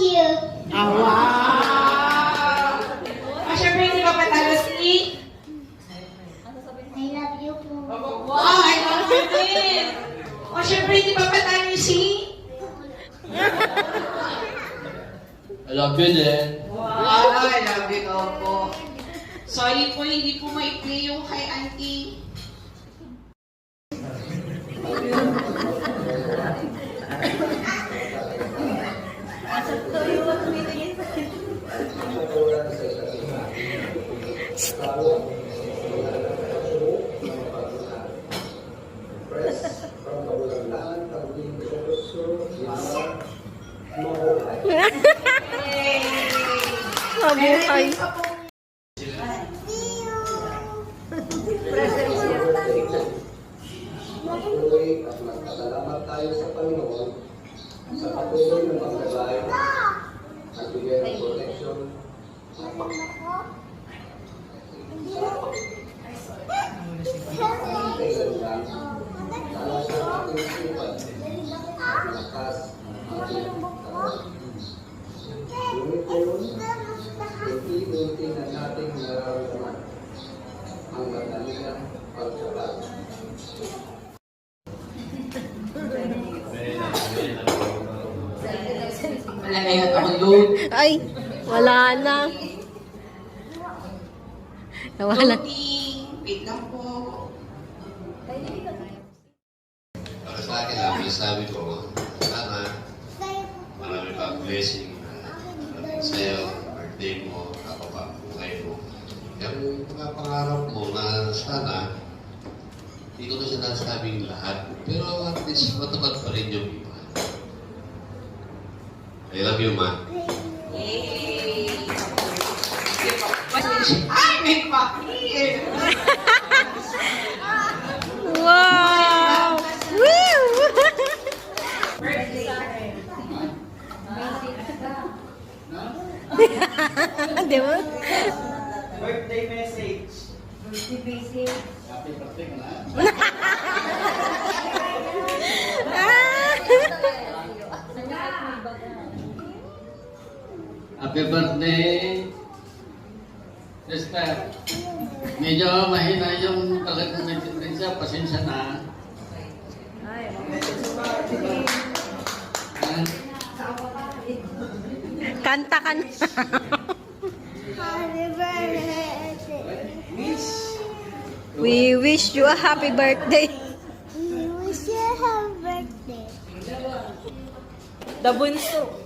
you. Ah, wow! Ah, syempre, hindi ka patalo si... I love you po. Wow, I love you din! Ah, syempre, hindi pa patalo si... I love you din. Wow, I love you daw po. Sorry po, hindi po ma-play yung kay auntie. Mabuhay. Patuloy at magpasalamat tayo sa Panginoon sa patuloy ng paglalay at bigay ng protection para sa ating sipag at lakas ating katawan. Ngunit ngayon, unti-unti na nating nararamdaman ang madaliang pagkakal. Wala na yung download. Ay, wala na. Nawala. Loading. Wait lang po. Para sa akin lang, sabi ko, sana marami pa blessing na sa'yo, birthday mo, kapapakungay mo. Yung mga pangarap mo na sana, hindi ko na sinasabing lahat, pero at least matupad pa rin yung iba. I love you, Ma. Yay! Ay, may pakir! Wow! Woo! Di ba? Birthday message. Happy birthday, sister. Medyo mahina yung talag ng siya. Pasensya na. Kanta ka na. Happy birthday. We wish you a happy birthday. We wish you a happy birthday. The bunso.